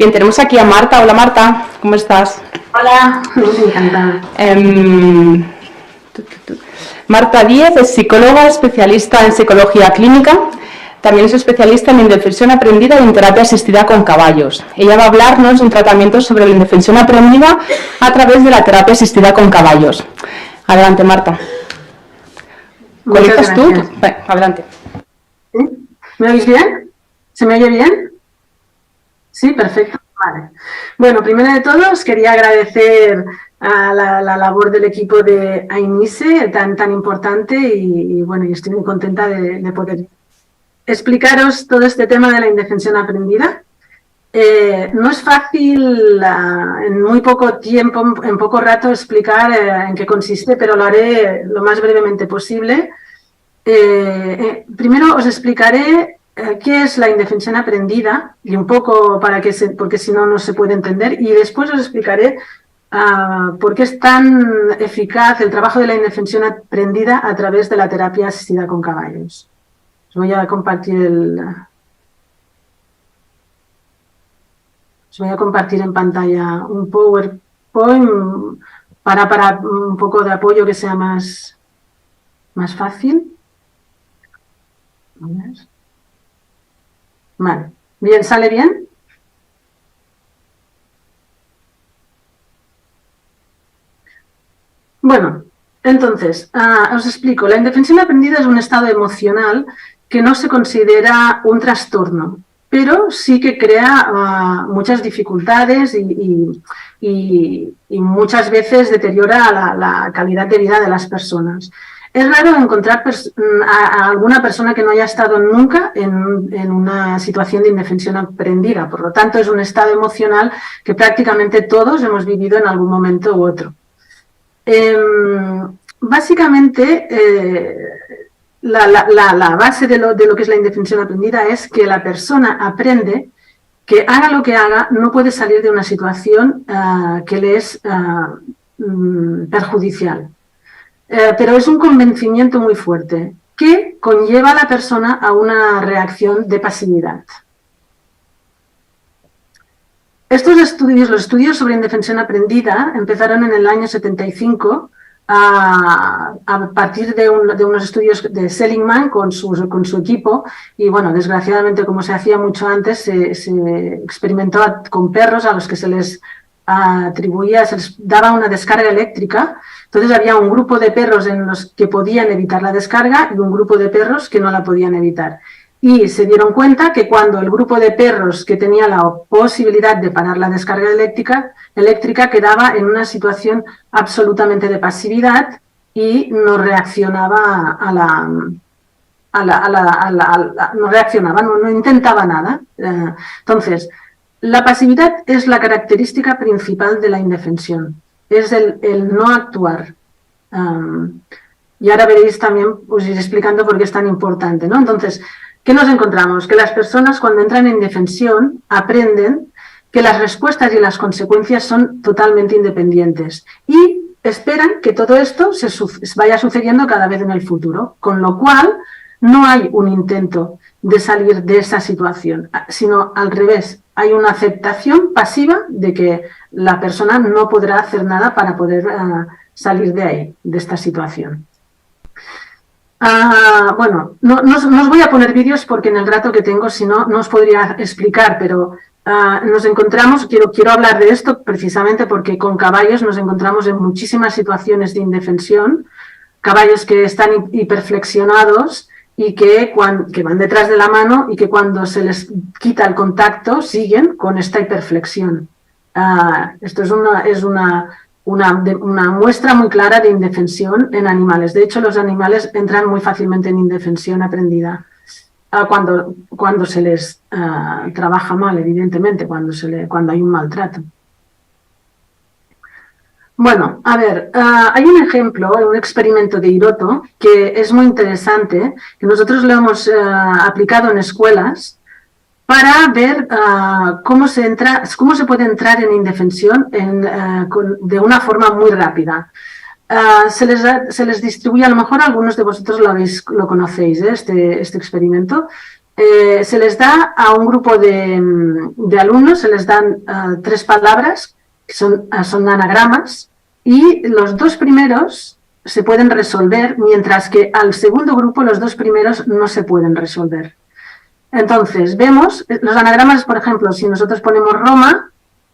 Bien, tenemos aquí a Marta. Hola Marta, ¿cómo estás? Hola, encantada. Marta Díez es psicóloga especialista en psicología clínica. También es especialista en indefensión aprendida y en terapia asistida con caballos. Ella va a hablarnos de un tratamiento sobre la indefensión aprendida a través de la terapia asistida con caballos. Adelante, Marta. ¿Conectas tú? Adelante. ¿Sí? ¿Me oís bien? ¿Se me oye bien? Sí, perfecto. Vale. Bueno, primero de todo os quería agradecer a la labor del equipo de AINISE, tan importante, y bueno, y estoy muy contenta de poder explicaros todo este tema de la indefensión aprendida. No es fácil en muy poco tiempo, en poco rato, explicar en qué consiste, pero lo haré lo más brevemente posible. Primero os explicaré qué es la indefensión aprendida y un poco porque si no, no se puede entender, y después os explicaré por qué es tan eficaz el trabajo de la indefensión aprendida a través de la terapia asistida con caballos. Os voy a compartir en pantalla un PowerPoint para un poco de apoyo que sea más fácil. A ver. Vale. Bien, ¿sale bien? Bueno, entonces, os explico. La indefensión aprendida es un estado emocional que no se considera un trastorno, pero sí que crea muchas dificultades y muchas veces deteriora la calidad de vida de las personas. Es raro encontrar a alguna persona que no haya estado nunca en una situación de indefensión aprendida. Por lo tanto, es un estado emocional que prácticamente todos hemos vivido en algún momento u otro. Básicamente, la base de lo que es la indefensión aprendida es que la persona aprende que haga lo que haga, no puede salir de una situación que le es perjudicial. Pero es un convencimiento muy fuerte que conlleva a la persona a una reacción de pasividad. Los estudios sobre indefensión aprendida empezaron en el año 75 a partir de unos estudios de Seligman con su equipo, y bueno, desgraciadamente, como se hacía mucho antes, se experimentó con perros a los que se les daba una descarga eléctrica. Entonces había un grupo de perros en los que podían evitar la descarga y un grupo de perros que no la podían evitar. Y se dieron cuenta que cuando el grupo de perros que tenía la posibilidad de parar la descarga eléctrica quedaba en una situación absolutamente de pasividad y no reaccionaba no intentaba nada. Entonces, la pasividad es la característica principal de la indefensión, es el no actuar. Y ahora veréis también, os iré explicando por qué es tan importante, ¿no? Entonces, ¿qué nos encontramos? Que las personas, cuando entran en indefensión, aprenden que las respuestas y las consecuencias son totalmente independientes y esperan que todo esto vaya sucediendo cada vez en el futuro, con lo cual no hay un intento de salir de esa situación, sino al revés, hay una aceptación pasiva de que la persona no podrá hacer nada para poder salir de ahí, de esta situación. Bueno, no os voy a poner vídeos porque en el rato que tengo, si no, no os podría explicar, pero nos encontramos, quiero hablar de esto precisamente porque con caballos nos encontramos en muchísimas situaciones de indefensión, caballos que están hiperflexionados y que van detrás de la mano y que cuando se les quita el contacto siguen con esta hiperflexión. Esto es una muestra muy clara de indefensión en animales. De hecho, los animales entran muy fácilmente en indefensión aprendida cuando se les trabaja mal, evidentemente, cuando hay un maltrato. Bueno, a ver, hay un ejemplo, un experimento de Hiroto que es muy interesante, que nosotros lo hemos aplicado en escuelas para ver cómo se puede entrar en indefensión de una forma muy rápida. Se les distribuye, a lo mejor algunos de vosotros lo conocéis, este experimento. se les da a un grupo de alumnos, se les dan 3 palabras, que son anagramas, y los 2 primeros se pueden resolver, mientras que al segundo grupo los 2 primeros no se pueden resolver. Entonces, vemos los anagramas, por ejemplo, si nosotros ponemos Roma,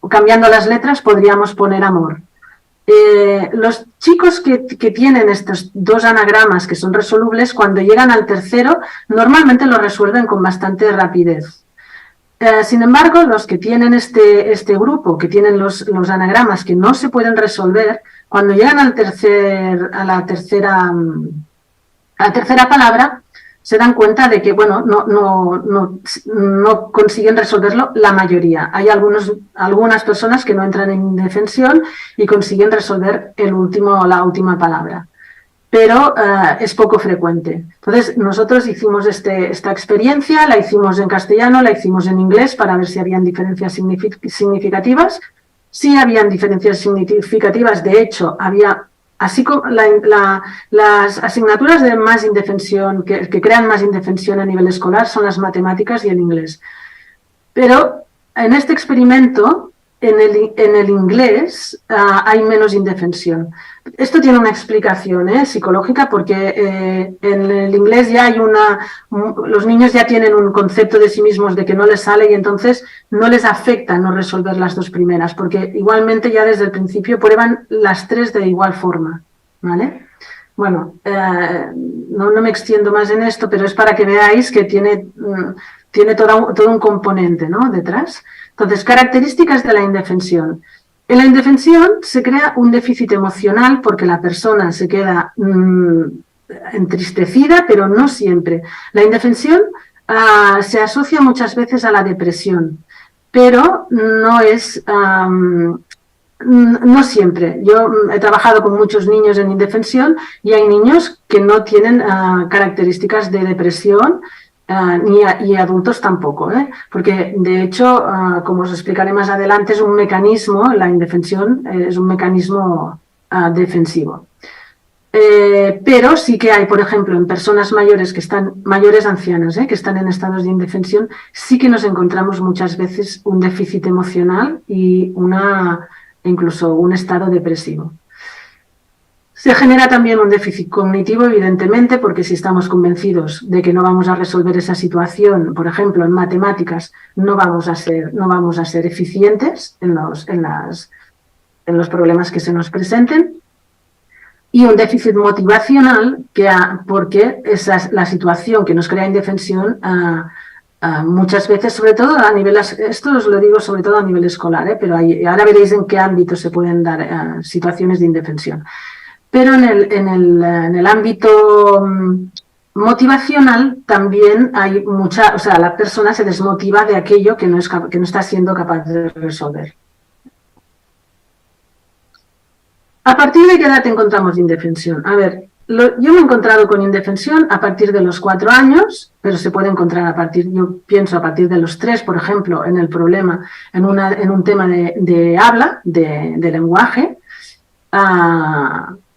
cambiando las letras podríamos poner amor. Los chicos que tienen estos 2 anagramas que son resolubles, cuando llegan al tercero, normalmente lo resuelven con bastante rapidez. Sin embargo, los que tienen este grupo, que tienen los anagramas que no se pueden resolver, cuando llegan a la tercera palabra, se dan cuenta de que, bueno, no consiguen resolverlo la mayoría. Hay algunas personas que no entran en indefensión y consiguen resolver la última palabra. Pero es poco frecuente. Entonces, nosotros hicimos esta experiencia, la hicimos en castellano, la hicimos en inglés para ver si habían diferencias significativas. Sí habían diferencias significativas, de hecho, había, así como las asignaturas de más indefensión, que crean más indefensión a nivel escolar, son las matemáticas y el inglés. Pero en este experimento, en el inglés, hay menos indefensión. Esto tiene una explicación psicológica, porque en el inglés ya los niños ya tienen un concepto de sí mismos de que no les sale, y entonces no les afecta no resolver las 2 primeras, porque igualmente ya desde el principio prueban las 3 de igual forma, ¿vale? Bueno, no me extiendo más en esto, pero es para que veáis que tiene todo un componente, ¿no?, detrás. Entonces, características de la indefensión. En la indefensión se crea un déficit emocional porque la persona se queda entristecida, pero no siempre. La indefensión se asocia muchas veces a la depresión, pero no es... no siempre. Yo he trabajado con muchos niños en indefensión y hay niños que no tienen características de depresión, y adultos tampoco, porque de hecho, como os explicaré más adelante, es un mecanismo, la indefensión es un mecanismo defensivo. Pero sí que hay, por ejemplo, en personas mayores mayores ancianas, que están en estados de indefensión, sí que nos encontramos muchas veces un déficit emocional y incluso un estado depresivo. Se genera también un déficit cognitivo, evidentemente, porque si estamos convencidos de que no vamos a resolver esa situación, por ejemplo, en matemáticas, no vamos a ser eficientes en los problemas que se nos presenten. Y un déficit motivacional, porque esa es la situación que nos crea indefensión, muchas veces, sobre todo a nivel, esto os lo digo sobre todo a nivel escolar, pero ahora veréis en qué ámbito se pueden dar situaciones de indefensión. Pero en el ámbito motivacional también hay la persona se desmotiva de aquello que no está siendo capaz de resolver. ¿A partir de qué edad encontramos indefensión? A ver, yo me he encontrado con indefensión a partir de los 4 años, pero se puede encontrar yo pienso a partir de los 3, por ejemplo, en el problema, en un tema de habla, de lenguaje,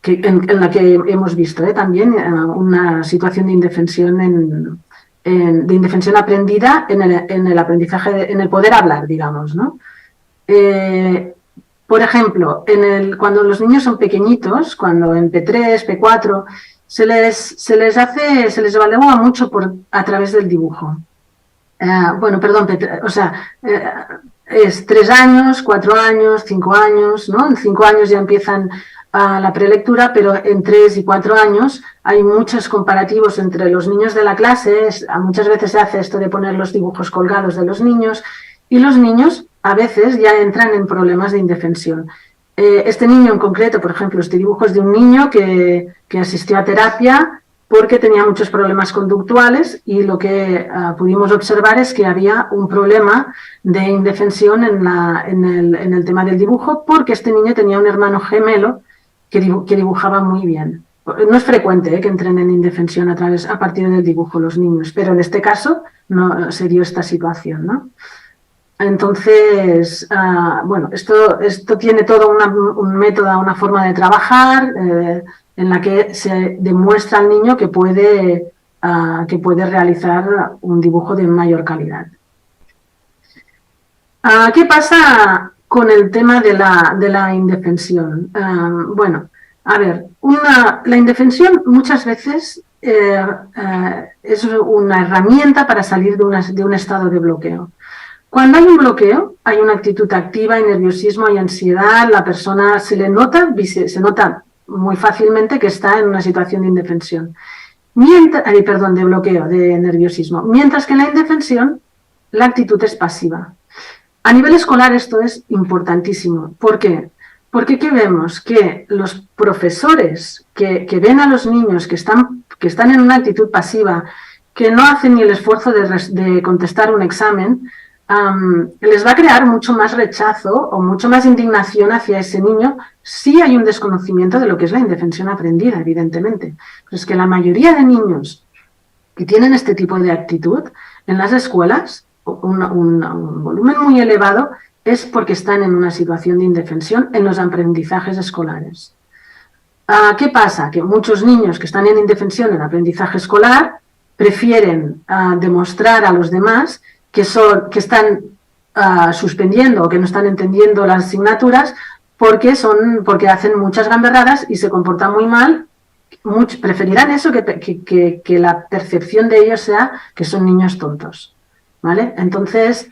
en la que hemos visto también una situación de indefensión de indefensión aprendida en el aprendizaje, en el poder hablar, digamos, ¿no? Por ejemplo, cuando los niños son pequeñitos, cuando en P3, P4, se les evalúa mucho a través del dibujo. Es 3 años, 4 años, 5 años, ¿no? En 5 años ya empiezan la prelectura, pero en 3 y 4 años hay muchos comparativos entre los niños de la clase. Muchas veces se hace esto de poner los dibujos colgados de los niños, y los niños a veces ya entran en problemas de indefensión. Este niño en concreto, por ejemplo, este dibujo es de un niño que asistió a terapia porque tenía muchos problemas conductuales, y lo que pudimos observar es que había un problema de indefensión en el tema del dibujo, porque este niño tenía un hermano gemelo que dibujaba muy bien. No es frecuente que entren en indefensión a partir del dibujo los niños, pero en este caso no se dio esta situación, ¿no? Entonces, esto tiene todo un método, una forma de trabajar en la que se demuestra al niño que puede que puede realizar un dibujo de mayor calidad. ¿Qué pasa con el tema de la indefensión? Bueno, a ver, la indefensión muchas veces es una herramienta para salir de un estado de bloqueo. Cuando hay un bloqueo, hay una actitud activa, hay nerviosismo, hay ansiedad, la persona se nota muy fácilmente que está en una situación de indefensión. De bloqueo, de nerviosismo. Mientras que en la indefensión, la actitud es pasiva. A nivel escolar esto es importantísimo. ¿Por qué? Porque ¿qué vemos? Que los profesores que ven a los niños que están en una actitud pasiva, que no hacen ni el esfuerzo de contestar un examen, les va a crear mucho más rechazo o mucho más indignación hacia ese niño si hay un desconocimiento de lo que es la indefensión aprendida, evidentemente. Pero es que la mayoría de niños que tienen este tipo de actitud en las escuelas, un volumen muy elevado, es porque están en una situación de indefensión en los aprendizajes escolares. ¿Qué pasa? Que muchos niños que están en indefensión en aprendizaje escolar prefieren demostrar a los demás que están suspendiendo o que no están entendiendo las asignaturas porque hacen muchas gamberradas y se comportan muy mal. Preferirán eso que la percepción de ellos sea que son niños tontos, ¿vale? Entonces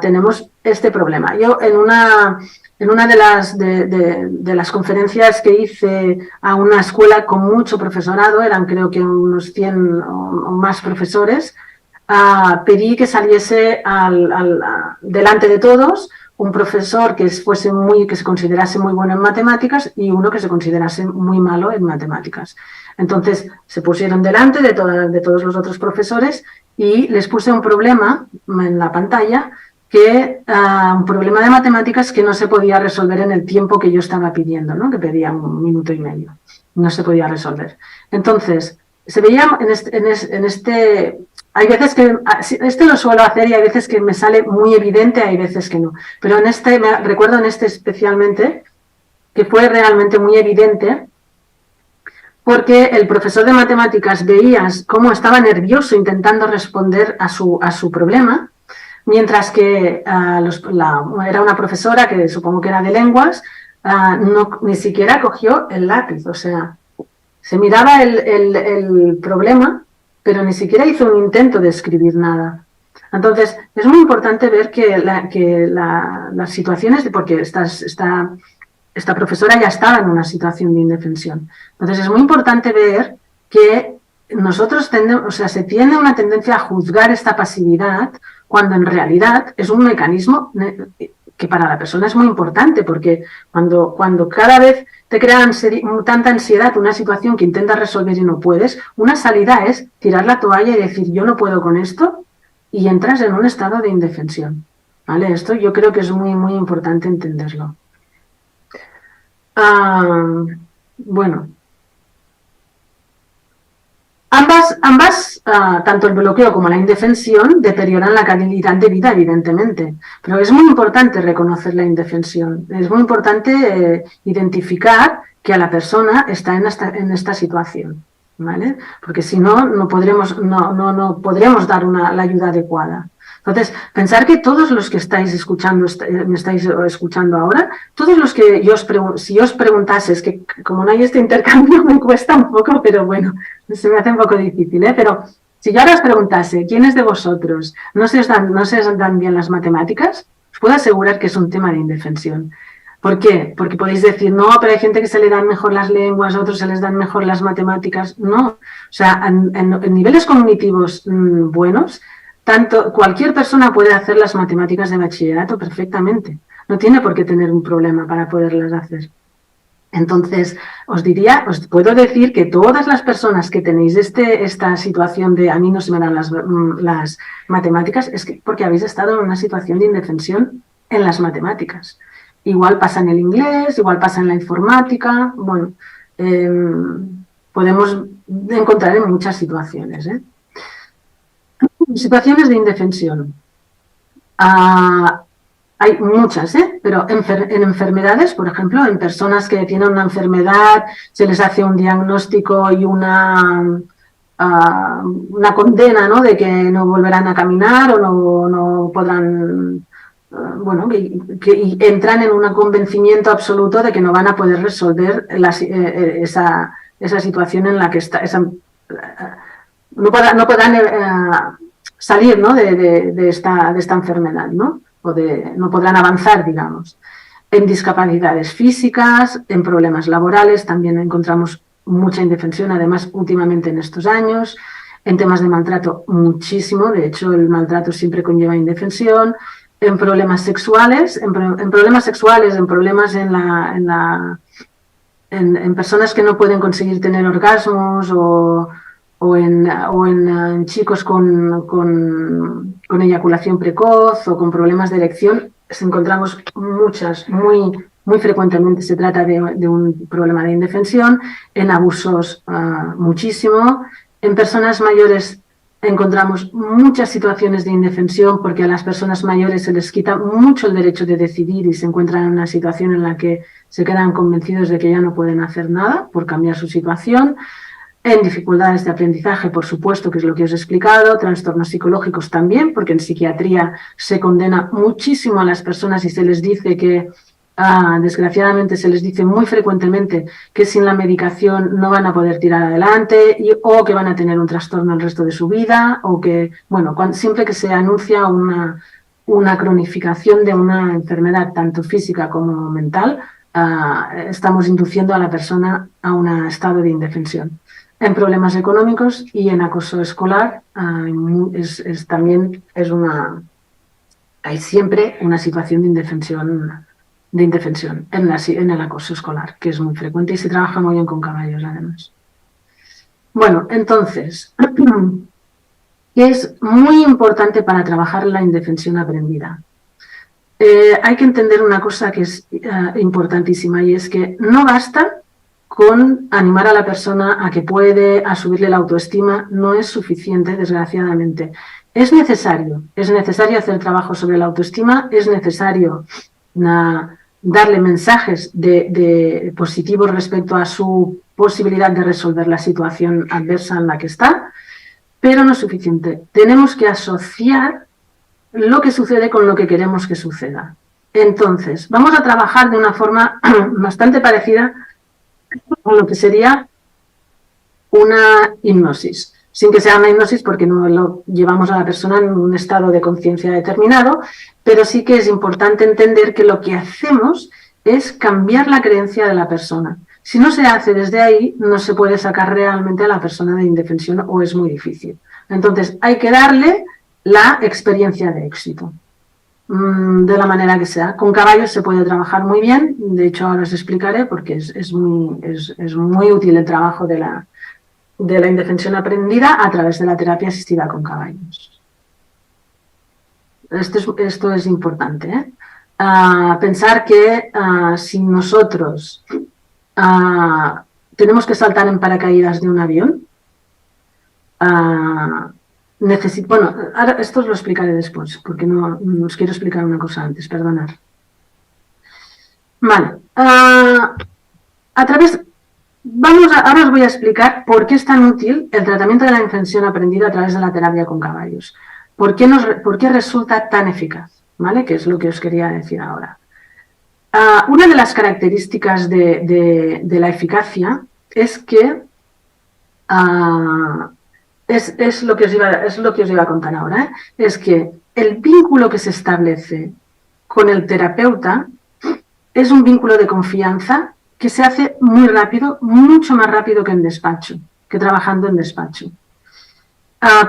tenemos este problema. Yo en una de las conferencias que hice a una escuela con mucho profesorado, eran creo que unos 100 o más profesores, pedí que saliese delante de todos un profesor que se considerase muy bueno en matemáticas y uno que se considerase muy malo en matemáticas. Entonces se pusieron delante de todos los otros profesores y les puse un problema en la pantalla, un problema de matemáticas que no se podía resolver en el tiempo que yo estaba pidiendo, ¿no? Que pedía 1 minuto y medio. No se podía resolver. Entonces, se veía en este... Hay veces que lo suelo hacer y hay veces que me sale muy evidente, hay veces que no. Pero recuerdo en este especialmente que fue realmente muy evidente porque el profesor de matemáticas veías cómo estaba nervioso intentando responder a su problema, mientras que era una profesora que supongo que era de lenguas, ni siquiera cogió el lápiz. O sea, se miraba el problema, pero ni siquiera hizo un intento de escribir nada. Entonces, es muy importante ver que las situaciones, porque esta profesora ya estaba en una situación de indefensión. Entonces, es muy importante ver que nosotros se tiene una tendencia a juzgar esta pasividad cuando en realidad es un mecanismo que para la persona es muy importante, porque cuando cada vez te crea tanta ansiedad una situación que intentas resolver y no puedes, una salida es tirar la toalla y decir yo no puedo con esto y entras en un estado de indefensión, ¿vale? Esto yo creo que es muy, muy importante entenderlo. Bueno. Ambas, tanto el bloqueo como la indefensión, deterioran la calidad de vida, evidentemente. Pero es muy importante reconocer la indefensión. Es muy importante identificar que a la persona está en esta situación, ¿vale? Porque si no, no podremos dar la ayuda adecuada. Entonces, pensar que todos los que estáis escuchando, me estáis escuchando ahora, todos los que si yo os preguntase, es que como no hay este intercambio me cuesta un poco, pero bueno, se me hace un poco difícil, ¿eh? Pero si yo ahora os preguntase, ¿quiénes de vosotros no se os dan bien las matemáticas? Os puedo asegurar que es un tema de indefensión. ¿Por qué? Porque podéis decir, no, pero hay gente que se le dan mejor las lenguas, a otros se les dan mejor las matemáticas. No, o sea, en niveles cognitivos buenos, cualquier persona puede hacer las matemáticas de bachillerato perfectamente. No tiene por qué tener un problema para poderlas hacer. Entonces, os puedo decir que todas las personas que tenéis esta situación de a mí no se me dan las matemáticas, es porque habéis estado en una situación de indefensión en las matemáticas. Igual pasa en el inglés, igual pasa en la informática, bueno, podemos encontrar en muchas situaciones, ¿eh? Situaciones de indefensión. Hay muchas, pero en enfermedades, por ejemplo, en personas que tienen una enfermedad, se les hace un diagnóstico y una condena, ¿no?, de que no volverán a caminar o no podrán, bueno, que entran en un convencimiento absoluto de que no van a poder resolver esa situación en la que está, no podrán salir, ¿no?, de esta enfermedad, ¿no? No podrán avanzar, digamos. En discapacidades físicas, en problemas laborales, también encontramos mucha indefensión, además últimamente en estos años. En temas de maltrato, muchísimo. De hecho, el maltrato siempre conlleva indefensión. En problemas sexuales, en problemas en personas que no pueden conseguir tener orgasmos o en chicos con eyaculación precoz o con problemas de erección, encontramos muy frecuentemente se trata de un problema de indefensión. En abusos, muchísimo. En personas mayores encontramos muchas situaciones de indefensión porque a las personas mayores se les quita mucho el derecho de decidir y se encuentran en una situación en la que se quedan convencidos de que ya no pueden hacer nada por cambiar su situación. En dificultades de aprendizaje, por supuesto, que es lo que os he explicado, trastornos psicológicos también, porque en psiquiatría se condena muchísimo a las personas y se les dice que, desgraciadamente, se les dice muy frecuentemente que sin la medicación no van a poder tirar adelante o que van a tener un trastorno el resto de su vida o que, bueno, siempre que se anuncia una cronificación de una enfermedad, tanto física como mental, estamos induciendo a la persona a un estado de indefensión. En problemas económicos y en acoso escolar hay siempre una situación de indefensión en el acoso escolar, que es muy frecuente y se trabaja muy bien con caballos, además. Bueno, entonces, ¿qué es muy importante para trabajar la indefensión aprendida? Hay que entender una cosa que es importantísima, y es que no basta con animar a la persona a que puede, a subirle la autoestima. No es suficiente, desgraciadamente. Es necesario hacer trabajo sobre la autoestima, es necesario darle mensajes de positivos respecto a su posibilidad de resolver la situación adversa en la que está, pero no es suficiente. Tenemos que asociar lo que sucede con lo que queremos que suceda. Entonces, vamos a trabajar de una forma bastante parecida con lo que sería una hipnosis, sin que sea una hipnosis porque no lo llevamos a la persona en un estado de conciencia determinado, pero sí que es importante entender que lo que hacemos es cambiar la creencia de la persona. Si no se hace desde ahí, no se puede sacar realmente a la persona de indefensión o es muy difícil. Entonces, hay que darle la experiencia de éxito, de la manera que sea. Con caballos se puede trabajar muy bien, de hecho ahora os explicaré porque es muy útil el trabajo de la indefensión aprendida a través de la terapia asistida con caballos. Esto es importante, ¿eh? Pensar que si nosotros tenemos que saltar en paracaídas de un avión, bueno, ahora esto os lo explicaré después, porque no os quiero explicar una cosa antes, perdonad. Vale. Ahora os voy a explicar por qué es tan útil el tratamiento de la indefensión aprendida a través de la terapia con caballos. ¿Por qué resulta tan eficaz? ¿Vale? Que es lo que os quería decir ahora. Una de las características de la eficacia es que es lo que os iba a contar ahora, ¿eh? Es que el vínculo que se establece con el terapeuta es un vínculo de confianza que se hace muy rápido, mucho más rápido que en despacho, que trabajando en despacho.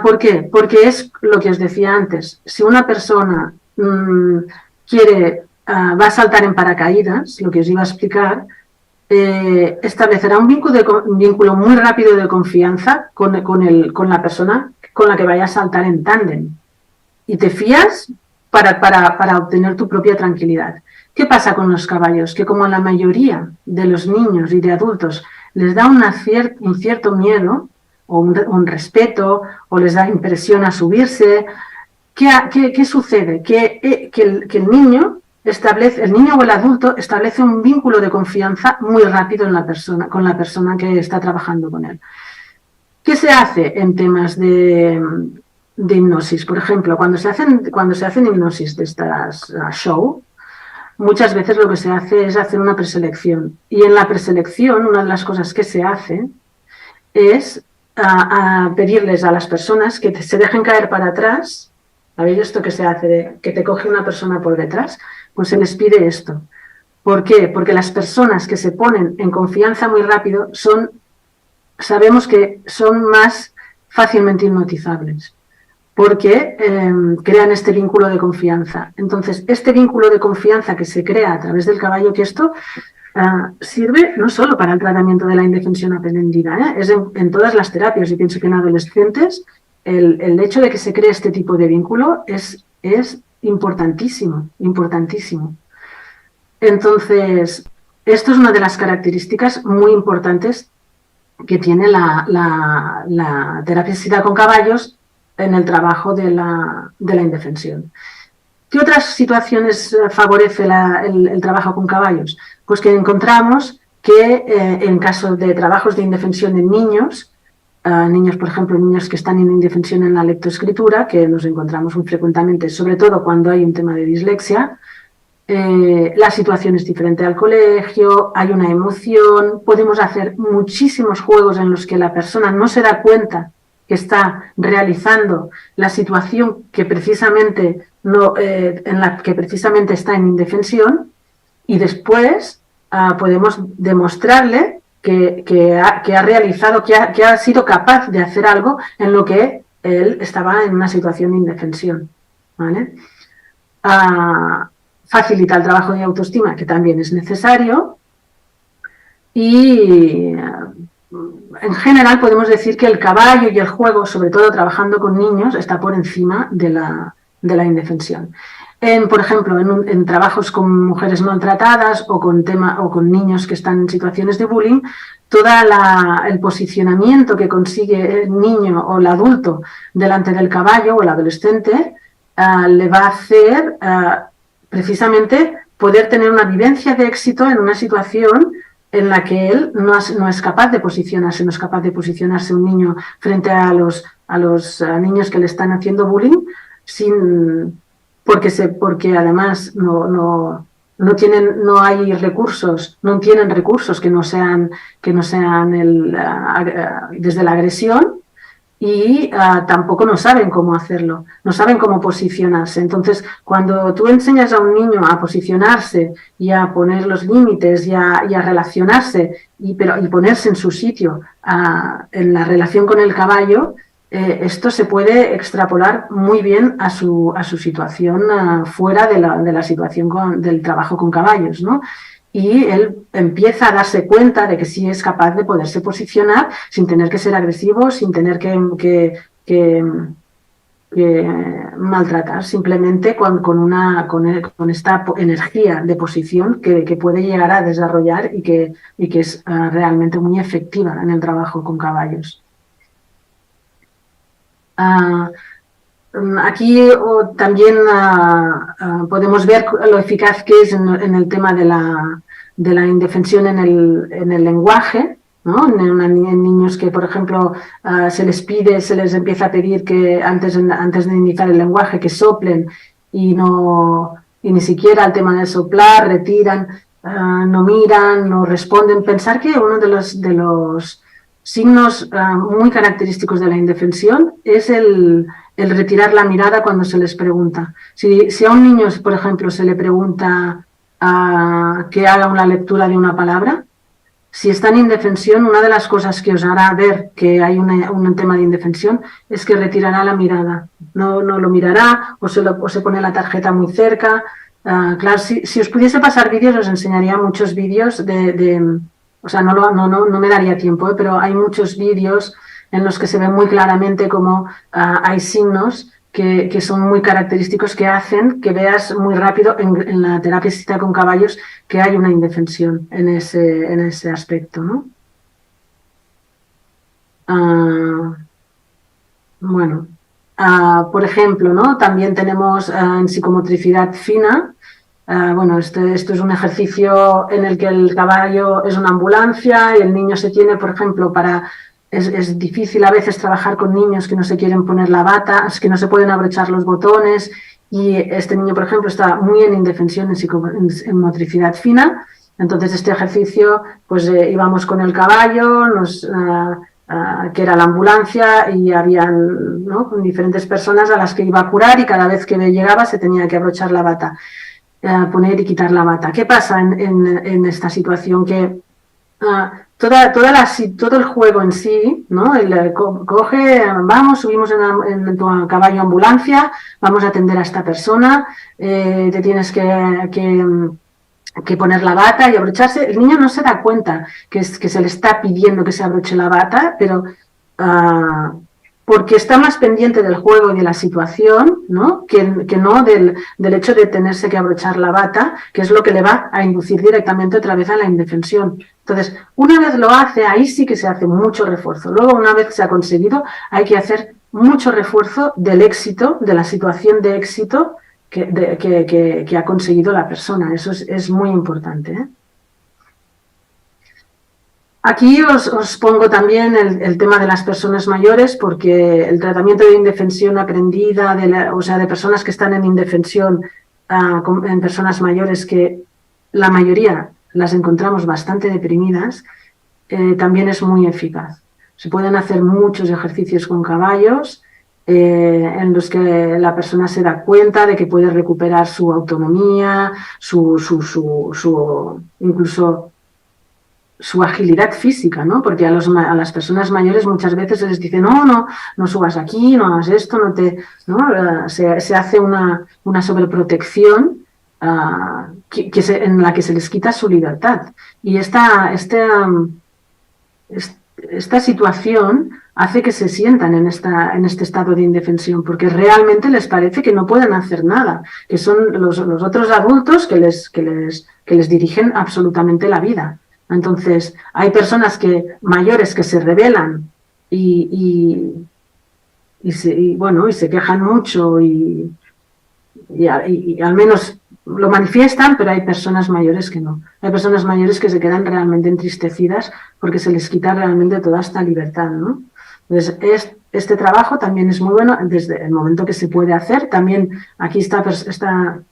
¿Por qué? Porque es lo que os decía antes. Si una persona va a saltar en paracaídas, lo que os iba a explicar, establecerá un vínculo muy rápido de confianza con la persona con la que vaya a saltar en tándem. Y te fías para obtener tu propia tranquilidad. ¿Qué pasa con los caballos? Que como a la mayoría de los niños y de adultos les da un cierto miedo o un respeto o les da impresión a subirse, ¿qué sucede? Que el niño o el adulto establece un vínculo de confianza muy rápido con la persona que está trabajando con él. ¿Qué se hace en temas de hipnosis? Por ejemplo, cuando se hacen hipnosis de estas show, muchas veces lo que se hace es hacer una preselección. Y en la preselección, una de las cosas que se hace es a pedirles a las personas que se dejen caer para atrás. ¿Sabéis esto que se hace? Que te coge una persona por detrás. Pues se les pide esto. ¿Por qué? Porque las personas que se ponen en confianza muy rápido sabemos que son más fácilmente hipnotizables, porque crean este vínculo de confianza. Entonces, este vínculo de confianza que se crea a través del caballo, que esto sirve no solo para el tratamiento de la indefensión aprendida, es en todas las terapias, y pienso que en adolescentes el hecho de que se cree este tipo de vínculo es importantísimo, importantísimo. Entonces, esto es una de las características muy importantes que tiene la terapia asistida con caballos en el trabajo de la indefensión. ¿Qué otras situaciones favorece el trabajo con caballos? Pues que encontramos que en caso de trabajos de indefensión en niños, por ejemplo, niños que están en indefensión en la lectoescritura, que nos encontramos muy frecuentemente, sobre todo cuando hay un tema de dislexia, la situación es diferente al colegio, hay una emoción, podemos hacer muchísimos juegos en los que la persona no se da cuenta que está realizando la situación que precisamente en la que precisamente está en indefensión, y después podemos demostrarle que ha realizado, que ha sido capaz de hacer algo en lo que él estaba en una situación de indefensión, ¿vale? Facilita el trabajo de autoestima, que también es necesario, y en general podemos decir que el caballo y el juego, sobre todo trabajando con niños, está por encima de la indefensión. Por ejemplo, en trabajos con mujeres maltratadas o con niños que están en situaciones de bullying, todo el posicionamiento que consigue el niño o el adulto delante del caballo o el adolescente le va a hacer precisamente poder tener una vivencia de éxito en una situación en la que él no es capaz de posicionarse, no es capaz de posicionarse un niño frente a los niños que le están haciendo bullying, porque además no hay recursos, no tienen recursos que no sean desde la agresión, y tampoco no saben cómo hacerlo, no saben cómo posicionarse. Entonces, cuando tú enseñas a un niño a posicionarse y a poner los límites y a relacionarse y ponerse en su sitio en la relación con el caballo, esto se puede extrapolar muy bien a su situación fuera de la situación del trabajo con caballos, ¿no? Y él empieza a darse cuenta de que sí es capaz de poderse posicionar sin tener que ser agresivo, sin tener que maltratar, simplemente con esta energía de posición que puede llegar a desarrollar y que es realmente muy efectiva en el trabajo con caballos. Aquí también podemos ver lo eficaz que es en el tema de la indefensión en el lenguaje, ¿no? En niños que, por ejemplo, se les empieza a pedir que antes de iniciar el lenguaje que soplen y ni siquiera al tema de soplar retiran, no miran, no responden. Pensar que uno de los signos muy característicos de la indefensión es el retirar la mirada cuando se les pregunta. Si a un niño, por ejemplo, se le pregunta que haga una lectura de una palabra, si está en indefensión, una de las cosas que os hará ver que hay un tema de indefensión es que retirará la mirada. No lo mirará o se pone la tarjeta muy cerca. Claro, si os pudiese pasar vídeos, os enseñaría muchos vídeos o sea, no me daría tiempo, pero hay muchos vídeos en los que se ve muy claramente cómo hay signos que son muy característicos, que hacen que veas muy rápido en la terapia asistida con caballos que hay una indefensión en ese aspecto, ¿no? Bueno, por ejemplo, ¿no? También tenemos en psicomotricidad fina. Bueno, esto es un ejercicio en el que el caballo es una ambulancia y el niño se tiene, por ejemplo, para es difícil a veces trabajar con niños que no se quieren poner la bata, que no se pueden abrochar los botones, y este niño, por ejemplo, está muy en indefensión en motricidad fina. Entonces este ejercicio, pues íbamos con el caballo, que era la ambulancia, y habían, ¿no?, diferentes personas a las que iba a curar, y cada vez que llegaba se tenía que abrochar la bata, poner y quitar la bata. ¿Qué pasa en esta situación? Que todo el juego en sí, ¿no? Coge, vamos, subimos en tu caballo ambulancia, vamos a atender a esta persona, te tienes que poner la bata y abrocharse. El niño no se da cuenta que se le está pidiendo que se abroche la bata, pero porque está más pendiente del juego y de la situación, ¿no?, que no del hecho de tenerse que abrochar la bata, que es lo que le va a inducir directamente otra vez a la indefensión. Entonces, una vez lo hace, ahí sí que se hace mucho refuerzo. Luego, una vez se ha conseguido, hay que hacer mucho refuerzo del éxito, de la situación de éxito que ha conseguido la persona. Eso es muy importante, ¿eh? Aquí os pongo también el tema de las personas mayores, porque el tratamiento de indefensión aprendida, o sea, de personas que están en indefensión, en personas mayores, que la mayoría las encontramos bastante deprimidas, también es muy eficaz. Se pueden hacer muchos ejercicios con caballos, en los que la persona se da cuenta de que puede recuperar su autonomía, incluso su agilidad física, ¿no? Porque a las personas mayores muchas veces se les dice, no subas aquí, no hagas esto, ¿no? Se hace una sobreprotección en la que se les quita su libertad. Y esta situación hace que se sientan en este estado de indefensión, porque realmente les parece que no pueden hacer nada, que son los otros adultos que les dirigen absolutamente la vida. Entonces, hay personas mayores que se rebelan y se quejan mucho y al menos lo manifiestan, pero hay personas mayores que no. Hay personas mayores que se quedan realmente entristecidas porque se les quita realmente toda esta libertad, ¿no? Entonces, este trabajo también es muy bueno desde el momento que se puede hacer. También aquí esta persona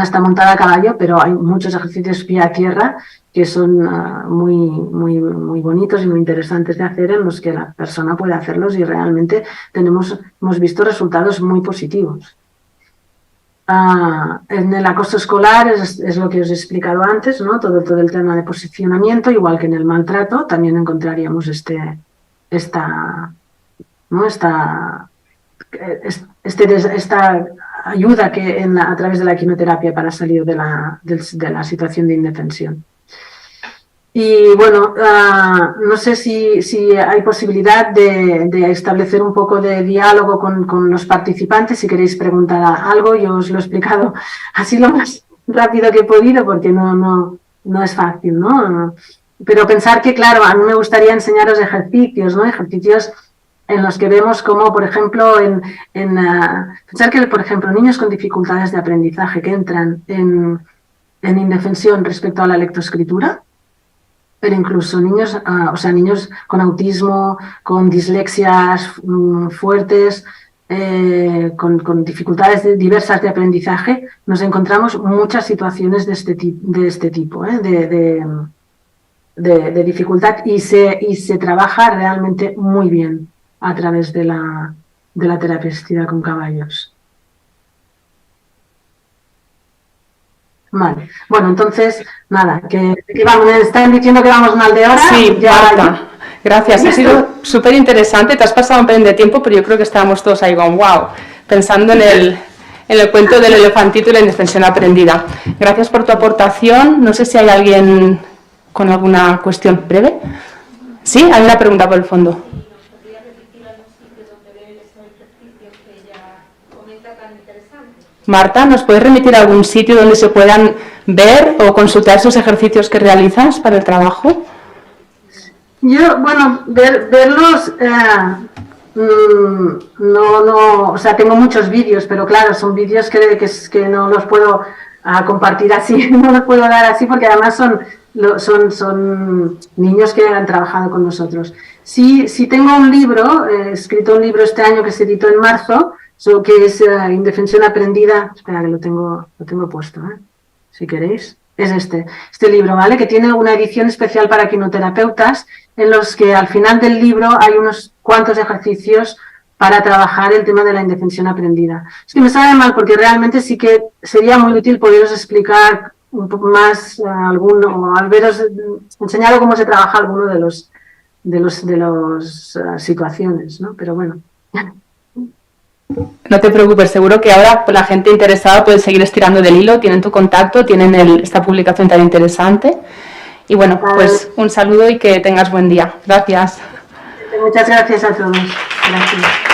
está montada a caballo, pero hay muchos ejercicios pie a tierra que son muy bonitos y muy interesantes de hacer, en los que la persona puede hacerlos y realmente hemos visto resultados muy positivos. En el acoso escolar es lo que os he explicado antes, ¿no? Todo el tema de posicionamiento, igual que en el maltrato, también encontraríamos esta ayuda a través de la quimioterapia para salir de la situación de indefensión. Y bueno, no sé si hay posibilidad de establecer un poco de diálogo con los participantes. Si queréis preguntar algo, yo os lo he explicado así lo más rápido que he podido, porque no es fácil, ¿no? Pero pensar que, claro, a mí me gustaría enseñaros ejercicios, ¿no? Ejercicios en los que vemos como, por ejemplo, pensar que, por ejemplo, niños con dificultades de aprendizaje que entran en indefensión respecto a la lectoescritura, pero incluso niños con autismo, con dislexias fuertes, con dificultades diversas de aprendizaje, nos encontramos muchas situaciones de este tipo, de dificultad, y se trabaja realmente muy bien a través de la terapia asistida con caballos. Vale, bueno, entonces, nada, que me están diciendo que vamos mal de hora. Sí, ya, Marta, gracias, ha sido súper interesante, te has pasado un pelín de tiempo, pero yo creo que estábamos todos ahí con wow, pensando en el cuento del elefantito y la indefensión aprendida. Gracias por tu aportación. No sé si hay alguien con alguna cuestión breve. Sí, hay una pregunta por el fondo. Marta, ¿nos puedes remitir a algún sitio donde se puedan ver o consultar esos ejercicios que realizas para el trabajo? Yo, bueno, verlos, o sea, tengo muchos vídeos, pero claro, son vídeos que no los puedo compartir así, no los puedo dar así, porque además son niños que han trabajado con nosotros. Sí tengo un libro, he escrito un libro este año que se editó en marzo, que es Indefensión Aprendida. Espera, que lo tengo puesto, si queréis. Es este libro, ¿vale? Que tiene una edición especial para quinoterapeutas, en los que al final del libro hay unos cuantos ejercicios para trabajar el tema de la indefensión aprendida. Es que me sabe mal porque realmente sí que sería muy útil poderos explicar un poco más o al veros enseñaros cómo se trabaja alguno de los situaciones, ¿no? Pero bueno. No te preocupes, seguro que ahora la gente interesada puede seguir estirando del hilo, tienen tu contacto, tienen esta publicación tan interesante. Y bueno, pues un saludo y que tengas buen día. Gracias. Muchas gracias a todos. Gracias.